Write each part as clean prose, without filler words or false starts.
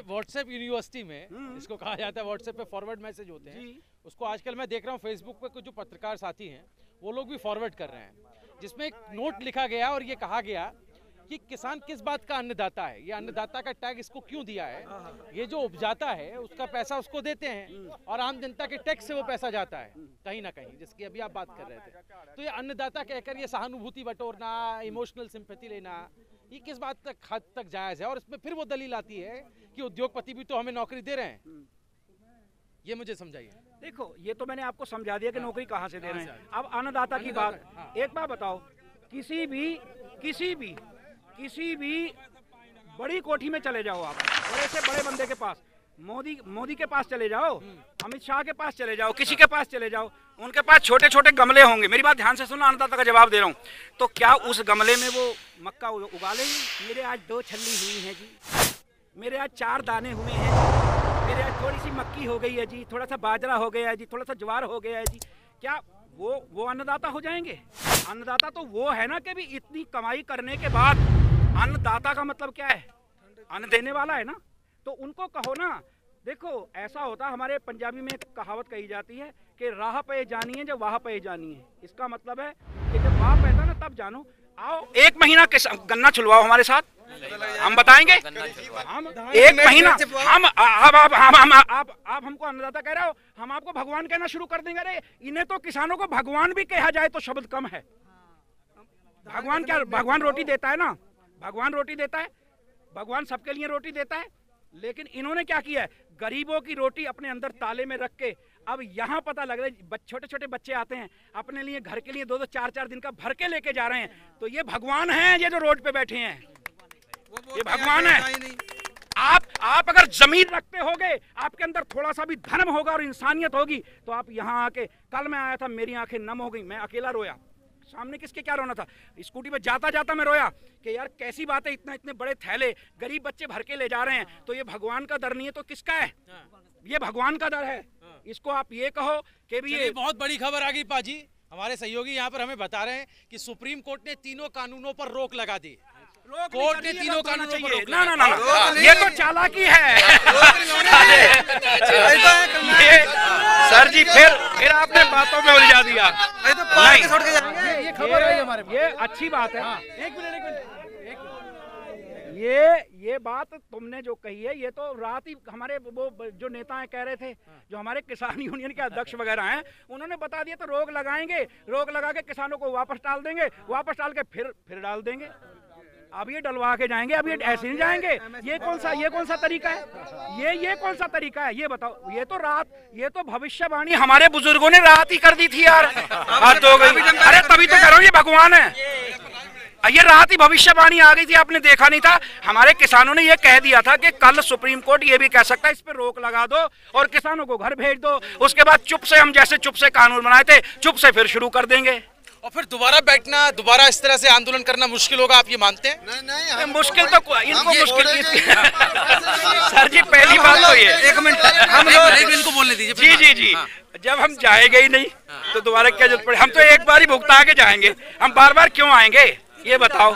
WhatsApp university में इसको कहा जाता है, व्हाट्सएप पे फॉरवर्ड मैसेज होते हैं, उसको आजकल मैं देख रहा हूँ फेसबुक पे कुछ जो पत्रकार साथी हैं वो लोग भी फॉरवर्ड कर रहे हैं, जिसमें एक नोट लिखा गया और ये कहा गया कि किसान किस बात का अन्नदाता है, ये अन्नदाता का टैग इसको क्यों दिया है, ये जो उपजाता है उसका पैसा उसको देते हैं और आम जनता के टैक्स से वो पैसा जाता है कहीं ना कहीं, जिसकी अभी आप बात कर रहे थे। तो ये अन्नदाता कहकर ये सहानुभूति बटोरना, इमोशनल सिंपैथी लेना, ये किस बात तक हद तक जायज है? और इसमें फिर वो दलील आती है कि उद्योगपति भी तो हमें नौकरी दे रहे हैं, ये मुझे समझाइए। देखो, ये तो मैंने आपको समझा दिया कि नौकरी कहाँ से दे रहे हैं। अब अन्नदाता की बात, एक बात बताओ, किसी भी बड़ी कोठी में चले जाओ, आप बड़े से बड़े बंदे के पास, मोदी के पास चले जाओ, अमित शाह के पास चले जाओ, किसी के पास चले जाओ, उनके पास छोटे छोटे गमले होंगे। मेरी बात ध्यान से सुनो, अन्नदाता का जवाब दे रहा हूँ। तो क्या उस गमले में वो मक्का उगा लेंगे? मेरे आज 2 छल्ली हुई हैं जी, मेरे आज 4 दाने हुए हैं, मेरे आज थोड़ी सी मक्की हो गई है जी, थोड़ा सा बाजरा हो गया है जी, थोड़ा सा ज्वार हो गया है जी, क्या वो अन्नदाता हो जाएंगे? अन्नदाता तो वो है ना कि भी इतनी कमाई करने के बाद, अन्नदाता का मतलब क्या है? अन्न देने वाला है ना। तो उनको कहो ना, देखो ऐसा होता, हमारे पंजाबी में एक कहावत कही जाती है कि राह पे जानिए जब वाह पे जानिए। इसका मतलब है कि जब वाह पैदा ना तब जानो। आओ 1 महीना गन्ना छुलवाओ हमारे साथ, हम बताएंगे। हम 1 महीना, हम आप हमको अन्नदाता कह रहे हो, हम आपको भगवान कहना शुरू कर देंगे। अरे इन्हें तो किसानों को भगवान भी कहा जाए तो शब्द कम है। भगवान क्या, भगवान रोटी देता है ना, भगवान रोटी देता है, भगवान सबके लिए रोटी देता है। लेकिन इन्होंने क्या किया है, गरीबों की रोटी अपने अंदर ताले में रख के, अब यहाँ पता लग रहा है छोटे छोटे बच्चे आते हैं अपने लिए, घर के लिए 2-2 4-4 दिन का भर के लेके जा रहे हैं। तो ये भगवान है, ये जो रोड पे बैठे हैं ये भगवान है। आप अगर जमीन रखते होगे, आपके अंदर थोड़ा सा भी धर्म होगा और इंसानियत होगी, तो आप यहाँ आके, कल मैं आया था, मेरी आंखें नम हो गई, मैं अकेला रोया। सामने किसके क्या रोना था, स्कूटी पे जाता जाता मैं रोया कि यार कैसी बात है, इतने बड़े थैले गरीब बच्चे भर के ले जा रहे हैं। तो ये भगवान का डर नहीं है तो किसका है? ये भगवान का डर है। इसको आप ये कहो कि भी ये बहुत बड़ी खबर आ गई पाजी, हमारे सहयोगी यहाँ पर हमें बता रहे हैं कि सुप्रीम कोर्ट ने तीनों कानूनों पर रोक लगा दी। कोर्ट ने तीनों कानूनों पर रोक लगा दी। ना, ये तो चालाकी है। सर जी फिर आपने बातों में उलझा दिया। ये खबर आई हमारे पास, ये अच्छी बात है। एक मिनट ये बात तुमने जो कही है, ये तो रात ही हमारे वो जो नेता हैं कह रहे थे, जो हमारे किसान यूनियन के अध्यक्ष वगैरह हैं, उन्होंने बता दिया तो रोक लगाएंगे, रोक लगा के किसानों को वापस डाल देंगे, वापस डाल के फिर डाल देंगे। अब ये डलवा के जाएंगे, अब ये ऐसे नहीं जाएंगे। ये कौन सा तरीका है? ये कौन सा तरीका है? ये बताओ। ये तो भविष्यवाणी हमारे बुजुर्गों ने रात ही कर दी थी यार। अरे तभी तो कह रहा हूँ ये भगवान है। ये रात ही भविष्यवाणी आ गई थी, आपने देखा नहीं था? हमारे किसानों ने ये कह दिया था कि कल सुप्रीम कोर्ट ये भी कह सकता है, इस पर रोक लगा दो और किसानों को घर भेज दो। उसके बाद चुप से, हम जैसे चुप से कानून बनाए थे, चुप से फिर शुरू कर देंगे। और फिर दोबारा बैठना, दोबारा इस तरह से आंदोलन करना मुश्किल होगा, आप ये मानते हैं? नहीं, मुश्किल तो इनको मुश्किल सर जी पहली बात तो ये, 1 मिनट हम लोग इनको बोलने दीजिए। जी जब हम जाएंगे ही नहीं तो दोबारा क्या जरूरत पड़े? हम तो एक बार ही भुगता के जाएंगे, हम बार बार क्यों आएंगे ये बताओ?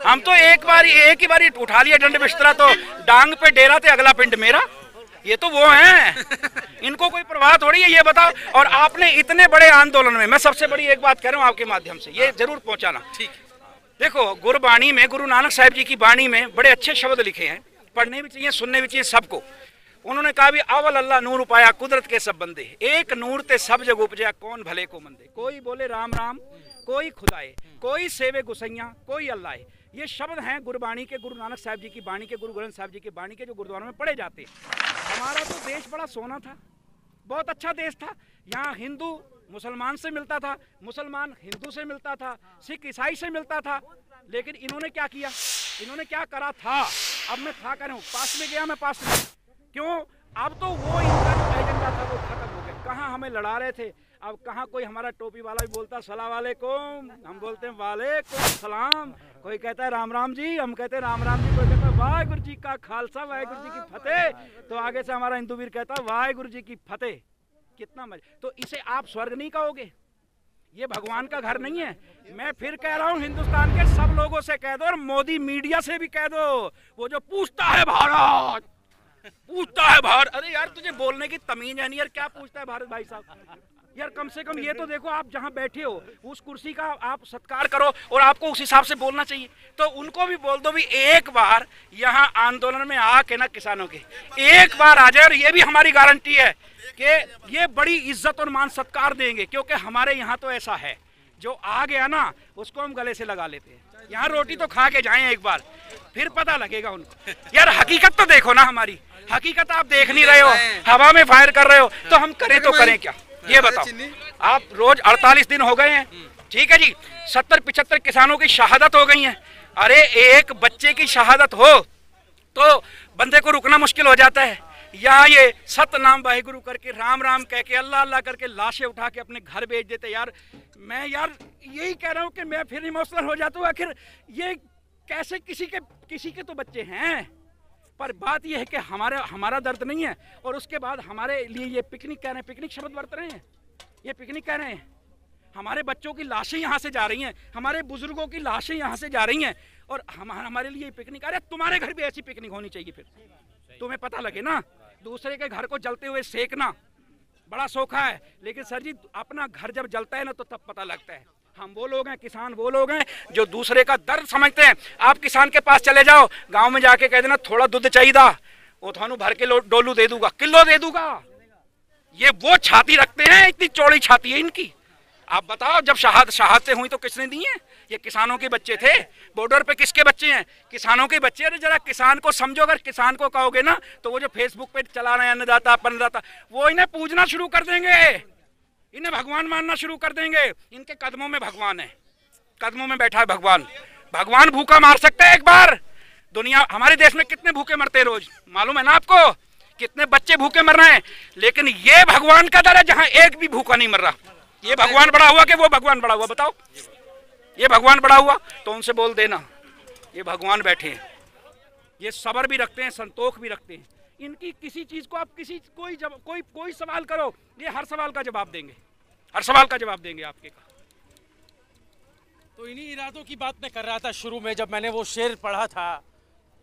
हम तो एक ही बारी उठा लिया डंड बिस्तरा, तो डांग पे डेरा थे, अगला पिंड मेरा। ये तो वो हैं, इनको कोई परवाह थोड़ी है, ये बताओ। और आपने इतने बड़े आंदोलन में, मैं सबसे बड़ी एक बात कह रहा हूँ आपके माध्यम से, ये जरूर पहुंचाना। ठीक, देखो गुरबाणी में, गुरु नानक साहिब जी की बाणी में बड़े अच्छे शब्द लिखे हैं, पढ़ने भी चाहिए, सुनने भी चाहिए सबको। उन्होंने कहा भी अवल अल्लाह नूर उपाया कुदरत के सब बंदे, एक नूर ते सब जग उपजया कौन भले को मंदे। कोई बोले राम राम, कोई खुदाए, कोई सेवे गुसैया, कोई अल्लाह। ये शब्द हैं गुरबाणी के, गुरु नानक साहिब जी की बाणी के, गुरु ग्रंथ साहिब जी की बाणी के, जो गुरुद्वारों में पढ़े जाते हैं। हमारा तो देश बड़ा सोना था, बहुत अच्छा देश था। यहाँ हिंदू मुसलमान से मिलता था, मुसलमान हिंदू से मिलता था, सिख ईसाई से मिलता था। लेकिन इन्होंने क्या किया, इन्होंने क्या करा था? अब मैं था करूँ, पास में गया मैं, पास में क्यों? अब तो वो इनका जो एजेंडा था वो खत्म हो गया। कहाँ हमें लड़ा रहे थे, अब कहाँ कोई हमारा टोपी वाला भी बोलता सलाम वालेकुम, हम बोलते हैं वालेकुम सलाम। कोई कहता है राम राम जी, हम कहते हैं राम राम जी। कोई कहता है वाहिगुरु जी का खालसा, वाहिगुरु जी की फतेह। तो आगे से हमारा हिंदू वीर कहता है वाहिगुरु जी की फतेह। कितना मजा। तो इसे आप स्वर्ग नहीं कहोगे, ये भगवान का घर नहीं है। मैं फिर कह रहा हूँ, हिंदुस्तान के सब लोगों से कह दो और मोदी मीडिया से भी कह दो, वो जो पूछता है भारत अरे यार तुझे बोलने की तमीज है नहीं यार, क्या पूछता है भारत भाई साहब यार। कम से कम ये तो देखो, आप जहाँ बैठे हो उस कुर्सी का आप सत्कार करो और आपको उस हिसाब से बोलना चाहिए। तो उनको भी बोल दो भी एक बार यहाँ आंदोलन में आके ना किसानों के एक बार आ जाए, और ये भी हमारी गारंटी है कि ये बड़ी इज्जत और मान सत्कार देंगे, क्योंकि हमारे यहाँ तो ऐसा है, जो आ गया ना उसको हम गले से लगा लेते हैं। यहाँ रोटी तो खा के जाएं एक बार, फिर पता लगेगा उनको। यार हकीकत तो देखो ना, हमारी हकीकत आप देख नहीं रहे हो, हवा में फायर कर रहे हो, तो हम करें तो करें क्या ये बताओ। आप रोज 48 दिन हो गए हैं, ठीक है जी, 70-75 किसानों की शहादत हो गई है। अरे एक बच्चे की शहादत हो तो बंदे को रुकना मुश्किल हो जाता है। यहाँ ये सतनाम वाहिगुरु करके राम राम कह के अल्लाह अल्लाह करके लाशें उठा के अपने घर भेज देते। यार मैं यार यही कह रहा हूँ कि मैं फिर इमोशनल हो जाता हूँ। आखिर ये कैसे किसी के तो बच्चे हैं, पर बात यह है कि हमारा दर्द नहीं है। और उसके बाद हमारे लिए ये पिकनिक कह रहे हैं, पिकनिक शब्द बरत रहे हैं, ये पिकनिक कह रहे हैं। हमारे बच्चों की लाशें यहाँ से जा रही हैं, हमारे बुजुर्गों की लाशें यहाँ से जा रही हैं, और हमारे लिए पिकनिक। अरे तुम्हारे घर भी ऐसी पिकनिक होनी चाहिए, फिर तुम्हें पता लगे ना। दूसरे के घर को जलते हुए सेकना बड़ा सोखा है, लेकिन सर जी अपना घर जब जलता है ना तो तब पता लगता है। हम वो लोग हैं, किसान वो लोग हैं जो दूसरे का दर्द समझते हैं। आप किसान के पास चले जाओ, गांव में जाके कह देना थोड़ा दूध चाहिए, वो थानू भर के डोलू दे दूंगा, किलो दे दूंगा। ये वो छाती रखते हैं, इतनी चौड़ी छाती है इनकी। आप बताओ जब शहादतें हुई तो किसने दी हैं? ये किसानों के बच्चे थे। बॉर्डर पे किसके बच्चे हैं? किसानों के बच्चे। अरे जरा किसान को समझो, अगर किसान को कहोगे ना तो वो जो फेसबुक पे चला रहे हैं अन्नदाता अन्नदाता, वो इन्हें पूजना शुरू कर देंगे, इन्हें भगवान मानना शुरू कर देंगे। इनके कदमों में भगवान है, कदमों में बैठा है भगवान। भगवान भूखा मार सकता है एक बार। दुनिया हमारे देश में कितने भूखे मरते हैं रोज, मालूम है ना आपको? कितने बच्चे भूखे मर रहे हैं। लेकिन ये भगवान का दर है जहां एक भी भूखा नहीं मर रहा। ये भगवान बड़ा हुआ कि वो भगवान बड़ा हुआ? बताओ, ये भगवान बड़ा हुआ तो उनसे बोल देना ये भगवान बैठे हैं। ये सब्र भी रखते हैं, संतोष भी रखते हैं। इनकी किसी चीज को आप कोई सवाल करो, ये हर सवाल का जवाब देंगे, हर सवाल का जवाब देंगे आपके का। तो इन्हीं इरादों की बात मैं कर रहा था शुरू में, जब मैंने वो शेर पढ़ा था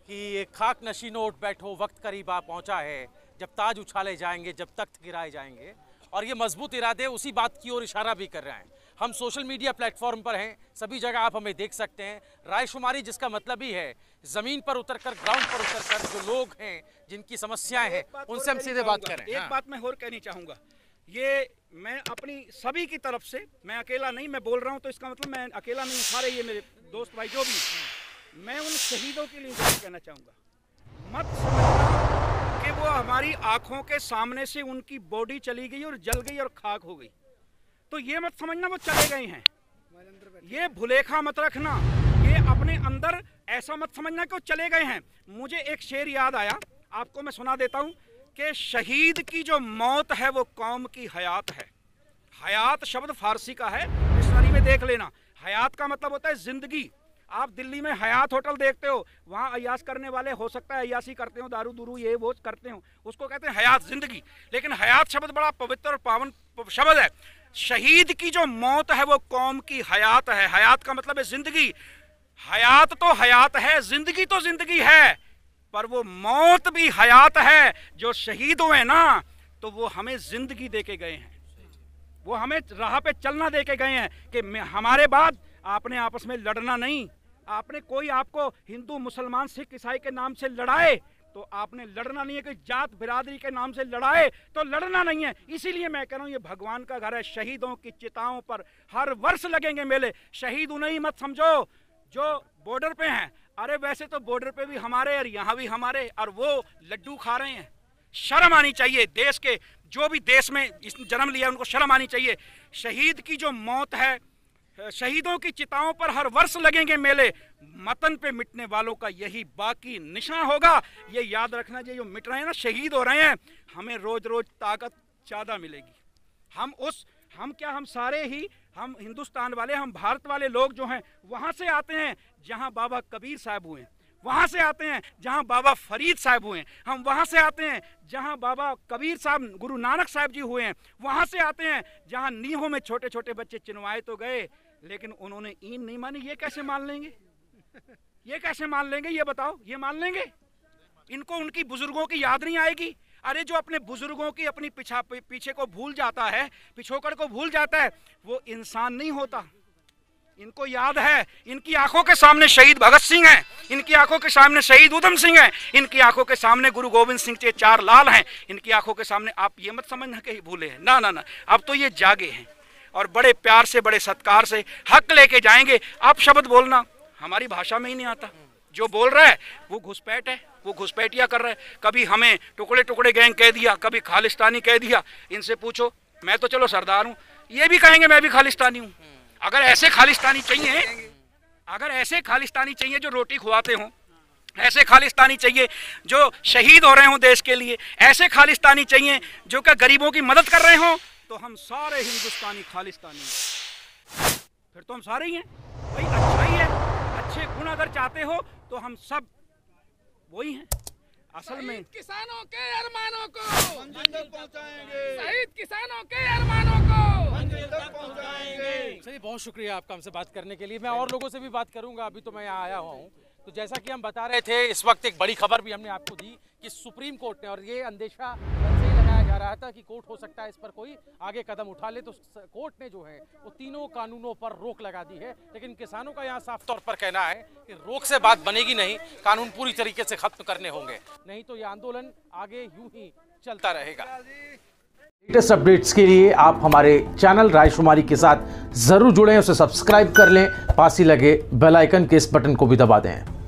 कि खाक नशीनो उठ बैठो वक्त करीब आ पहुंचा है, जब ताज उछाले जाएंगे जब तख्त गिराए जाएंगे। और ये मजबूत इरादे उसी बात की ओर इशारा भी कर रहे हैं। हम सोशल मीडिया प्लेटफॉर्म पर हैं, सभी जगह आप हमें देख सकते हैं। रायशुमारी जिसका मतलब ही है ज़मीन पर उतरकर, ग्राउंड पर उतरकर जो लोग हैं जिनकी समस्याएं हैं उनसे हम सीधे बात करें। एक बात मैं और कहनी चाहूँगा, ये मैं अपनी सभी की तरफ से, मैं अकेला नहीं, मैं बोल रहा हूँ तो इसका मतलब मैं अकेला नहीं, सारे ये मेरे दोस्त भाई जो भी, मैं उन शहीदों के लिए कहना चाहूँगा, मत समझना कि वो हमारी आंखों के सामने से उनकी बॉडी चली गई और जल गई और खाक हो गई, तो ये मत समझना वो चले गए हैं। ये भुलेखा मत रखना, ये अपने अंदर ऐसा मत समझना कि वो चले गए हैं। मुझे एक शेर याद आया, आपको मैं सुना देता हूँ कि शहीद की जो मौत है वो कौम की हयात है। हयात शब्द फारसी का है, डिक्शनरी में देख लेना। हयात का मतलब होता है जिंदगी। आप दिल्ली में हयात होटल देखते हो, वहाँ अयास करने वाले हो सकता है अयासी करते हो, दारू दुरू ये वो करते हो, उसको कहते हैं हयात, जिंदगी। लेकिन हयात शब्द बड़ा पवित्र और पावन शब्द है। शहीद की जो मौत है वो कौम की हयात है। हयात का मतलब है जिंदगी। हयात तो हयात है, जिंदगी तो जिंदगी है, पर वो मौत भी हयात है। जो शहीद हुए ना तो वो हमें जिंदगी दे के गए हैं, वो हमें राह पे चलना दे के गए हैं कि हमारे बाद आपने आपस में लड़ना नहीं। आपने कोई आपको हिंदू मुसलमान सिख ईसाई के नाम से लड़ाए तो आपने लड़ना नहीं है, कि जात बिरादरी के नाम से लड़ाए तो लड़ना नहीं है। इसीलिए मैं कह रहा हूँ ये भगवान का घर है। शहीदों की चिताओं पर हर वर्ष लगेंगे मेले। शहीद उन्हें मत समझो जो बॉर्डर पे हैं। अरे वैसे तो बॉर्डर पे भी हमारे और यहाँ भी हमारे, और वो लड्डू खा रहे हैं। शर्म आनी चाहिए देश के, जो भी देश में जन्म लिया उनको शर्म आनी चाहिए। शहीद की जो मौत है, शहीदों की चिताओं पर हर वर्ष लगेंगे मेले। मतन पे मिटने वालों का यही बाकी निशान होगा। ये याद रखना, ये जो मिट रहे हैं ना, शहीद हो रहे हैं, हमें रोज रोज ताकत ज़्यादा मिलेगी। हम सारे ही, हम हिंदुस्तान वाले, हम भारत वाले लोग जो हैं वहाँ से आते हैं जहाँ बाबा कबीर साहब हुए, वहाँ से आते हैं जहाँ बाबा फरीद साहब हुए, हम वहाँ से आते हैं जहाँ बाबा कबीर साहब, गुरु नानक साहब जी हुए हैं, वहाँ से आते हैं जहाँ नीहों में छोटे छोटे बच्चे चिनवाए तो गए लेकिन उन्होंने ईन नहीं मानी। ये कैसे मान लेंगे? ये कैसे मान लेंगे? ये बताओ, ये मान लेंगे? इनको उनकी बुजुर्गों की याद नहीं आएगी? अरे जो अपने बुजुर्गों की अपनी पीछे को भूल जाता है, पिछोकड़ को भूल जाता है, वो इंसान नहीं होता। इनको याद है, इनकी आंखों के सामने शहीद भगत सिंह हैं, इनकी आंखों के सामने शहीद उधम सिंह हैं, इनकी आंखों के सामने गुरु गोविंद सिंह के 4 लाल हैं, इनकी आंखों के सामने। आप ये मत समझना कि भूले हैं, ना ना ना, अब तो ये जागे हैं और बड़े प्यार से बड़े सत्कार से हक लेके जाएंगे। आप शब्द बोलना हमारी भाषा में ही नहीं आता, जो बोल रहा है वो घुसपैठ है, वो घुसपैठिया कर रहा है। कभी हमें टुकड़े टुकड़े गैंग कह दिया, कभी खालिस्तानी कह दिया। इनसे पूछो, मैं तो चलो सरदार हूँ, ये भी कहेंगे मैं भी खालिस्तानी हूँ। अगर ऐसे खालिस्तानी चाहिए, अगर ऐसे खालिस्तानी चाहिए जो रोटी खुआते हों, ऐसे खालिस्तानी चाहिए जो शहीद हो रहे हों देश के लिए, ऐसे खालिस्तानी चाहिए जो क्या गरीबों की मदद कर रहे हों, तो हम सारे हिंदुस्तानी खालिस्तानी हैं। फिर तो हम सारे ही हैं भाई। अच्छा ही है, अच्छे गुण अगर चाहते हो तो हम सब वही हैं। असल में किसानों के अरमानों को मंजिल तक पहुंचाएंगे, शहीद किसानों के अरमानों को मंजिल तक पहुंचाएंगे। चलिए, बहुत शुक्रिया आपका हमसे बात करने के लिए। मैं और लोगों से भी बात करूंगा, अभी तो मैं यहाँ आया हुआ हूँ। तो जैसा कि हम बता रहे थे, इस वक्त एक बड़ी खबर भी हमने आपको दी कि सुप्रीम कोर्ट ने, और ये अंदेशा से ही लगाया जा रहा था कि कोर्ट हो सकता है इस पर कोई आगे कदम उठा ले, तो कोर्ट ने जो है वो तीनों कानूनों पर रोक लगा दी है। लेकिन किसानों का यहाँ साफ तौर पर कहना है कि रोक से बात बनेगी नहीं, कानून पूरी तरीके से खत्म करने होंगे, नहीं तो ये आंदोलन आगे यूं ही चलता रहेगा। लेटेस्ट अपडेट्स के लिए आप हमारे चैनल रायशुमारी के साथ जरूर जुड़ें, उसे सब्सक्राइब कर लें, पास ही लगे बेल आइकन के इस बटन को भी दबा दें।